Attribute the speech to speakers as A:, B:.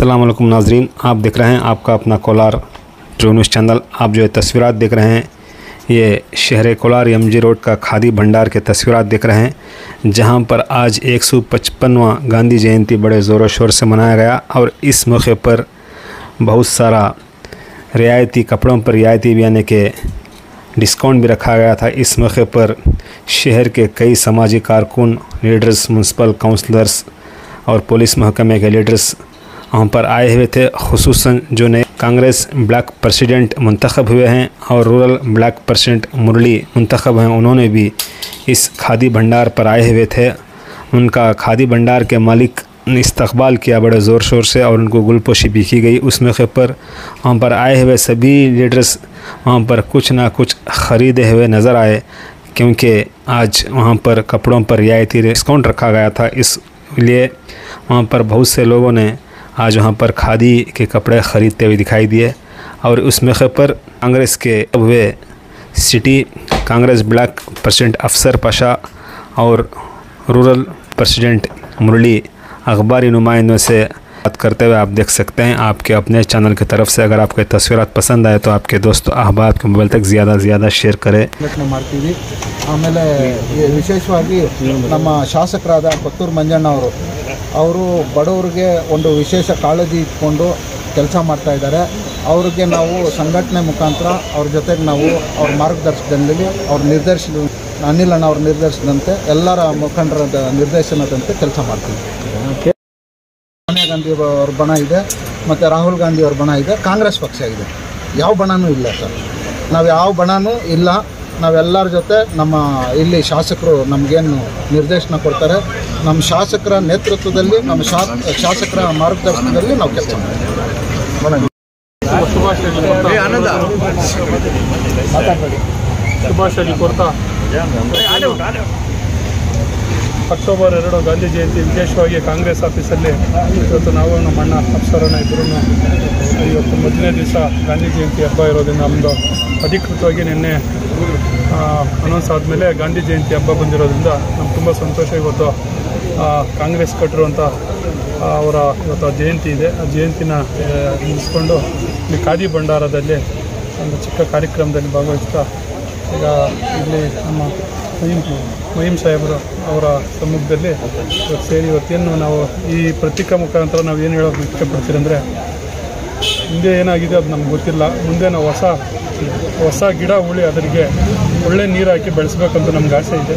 A: अस्सलाम वालेकुम नाजरीन, आप देख रहे हैं आपका अपना कोलार ट्रू न्यूज़ चैनल। आप जो तस्वीरात देख रहे हैं ये शहर कोलार एमजी रोड का खादी भंडार के तस्वीरात देख रहे हैं, जहां पर आज 155वां गांधी जयंती बड़े ज़ोरों शोर से मनाया गया और इस मौके पर बहुत सारा रियायती कपड़ों पर रियायती भी यानी कि डिस्काउंट भी रखा गया था। इस मौके पर शहर के कई समाजी कारकुन, लीडर्स, म्यूनसिपल काउंसलर्स और पुलिस महकमे के लीडर्स वहाँ पर आए हुए थे। खुसूसन जो नए कांग्रेस ब्लॉक प्रेसिडेंट मुंतखब हुए हैं और रूरल ब्लॉक प्रेसिडेंट मुरली मुंतखब हैं, उन्होंने भी इस खादी भंडार पर आए हुए थे। उनका खादी भंडार के मालिक ने इस्तकबाल किया बड़े ज़ोर शोर से और उनको गुलपोशी भी की गई। उस मौके पर वहाँ पर आए हुए सभी लीडर्स वहाँ पर कुछ ना कुछ ख़रीदे हुए नज़र आए, क्योंकि आज वहाँ पर कपड़ों पर रियायती डिस्काउंट रखा गया था। इसलिए वहाँ पर बहुत से लोगों ने आज वहाँ पर खादी के कपड़े ख़रीदते हुए दिखाई दिए। और उस मौके पर कांग्रेस के हुए सिटी कांग्रेस ब्लॉक प्रेसिडेंट अफसर पाशा और रूरल प्रेसिडेंट मुरली अखबारी नुमाइंदों से बात करते हुए आप देख सकते हैं आपके अपने चैनल की तरफ से। अगर आपके तस्वीरात पसंद आए तो आपके दोस्तों अहबाब के मोबाइल तक ज़्यादा से ज़्यादा शेयर करें।
B: ಮಾಡ್ತೀವಿ। ಆಮೇಲೆ ವಿಶೇಷವಾಗಿ ನಮ್ಮ ಶಾಸಕರಾದ ಪತ್ತೂರು ಮಂಜಣ್ಣ ಅವರು ಬಡವರಿಗೆ ಒಂದು ವಿಶೇಷ ಕಾಳಜಿ ಇಟ್ಕೊಂಡು ಕೆಲಸ ಮಾಡ್ತಾ ಇದ್ದಾರೆ। ಅವರಿಗೆ ನಾವು ಸಂಘಟನೆ ಮುಖಾಂತರ ಅವ್ರ ಜೊತೆಗೆ ನಾವು ಅವ್ರ ಮಾರ್ಗದರ್ಶನದಲ್ಲಿ ಅನಿಲ್ ಅಣ್ಣ ಅವ್ರ ನಿರ್ದೇಶನದಂತೆ ಎಲ್ಲರ ಮುಖಂಡರ ನಿರ್ದೇಶನದಂತೆ ಕೆಲಸ ಮಾಡ್ತೀವಿ। ಸೋನಿಯಾ ಗಾಂಧಿ ಅವ್ರ ಬಣ ಇದೆ ಮತ್ತು ರಾಹುಲ್ ಗಾಂಧಿ ಅವ್ರ ಬಣ ಇದೆ, ಕಾಂಗ್ರೆಸ್ ಪಕ್ಷ ಇದೆ, ಯಾವ ಬಣನೂ ಇಲ್ಲ ಸರ್। ನಾವು ಯಾವ ಬಣನೂ ಇಲ್ಲ, ನಾವೆಲ್ಲರ ಜೊತೆ ನಮ್ಮ ಇಲ್ಲಿ ಶಾಸಕರು ನಮಗೇನು ನಿರ್ದೇಶನ ಕೊಡ್ತಾರೆ, ನಮ್ಮ ಶಾಸಕರ ನೇತೃತ್ವದಲ್ಲಿ ನಮ್ಮ ಶಾಸಕರ ಮಾರ್ಗದರ್ಶನದಲ್ಲಿ ನಾವು ಕೆಲಸ ಮಾಡ್ತೀವಿ।
C: ಶುಭಾಶಯ ಕೋರ್ತಾ ಅಕ್ಟೋಬರ್ 2 ಗಾಂಧಿ ಜಯಂತಿ ವಿಶೇಷವಾಗಿ ಕಾಂಗ್ರೆಸ್ ಆಫೀಸಲ್ಲಿ ಇವತ್ತು ನಾವು ನಮ್ಮ ಅಣ್ಣ ಅಪ್ಸರನ್ನ ಇಬ್ಬರೂ ಇವತ್ತು ಮೊದಲನೇ ದಿವಸ ಗಾಂಧಿ ಜಯಂತಿ ಹಬ್ಬ ಇರೋದ್ರಿಂದ ನಮ್ಮದು ಅಧಿಕೃತವಾಗಿ ನಿನ್ನೆ ಅನೌನ್ಸ್ ಆದಮೇಲೆ ಗಾಂಧಿ ಜಯಂತಿ ಹಬ್ಬ ಬಂದಿರೋದ್ರಿಂದ ನಮ್ಗೆ ತುಂಬ ಸಂತೋಷ। ಇವತ್ತು ಕಾಂಗ್ರೆಸ್ ಕಟ್ಟಿರುವಂಥ ಅವರ ಇವತ್ತು ಜಯಂತಿ ಇದೆ, ಆ ಜಯಂತಿನ ಮುಗಿಸ್ಕೊಂಡು ಇಲ್ಲಿ ಖಾದಿ ಭಂಡಾರದಲ್ಲಿ ಒಂದು ಚಿಕ್ಕ ಕಾರ್ಯಕ್ರಮದಲ್ಲಿ ಭಾಗವಹಿಸ್ತಾ ಈಗ ಇಲ್ಲಿ ನಮ್ಮ ಮಹೀಮ್ ಸಾಹೇಬರು ಅವರ ಸಮ್ಮುಖದಲ್ಲಿ ಇವತ್ತು ಸೇರಿ ಇವತ್ತೇನು ನಾವು ಈ ಪತ್ರಿಕಾ ಮುಖಾಂತರ ನಾವು ಏನು ಹೇಳೋದು ಇಷ್ಟಪಡ್ತೀರಿ ಅಂದರೆ, ಹಿಂದೆ ಏನಾಗಿದೆ ಅದು ನಮ್ಗೆ ಗೊತ್ತಿಲ್ಲ, ಮುಂದೆ ನಾವು ಹೊಸ ಗಿಡ ಉಳಿ ಅದರಿಗೆ ಒಳ್ಳೆ ನೀರು ಹಾಕಿ ಬೆಳೆಸ್ಬೇಕಂತ ನಮ್ಗೆ ಆಸೆ ಇದೆ।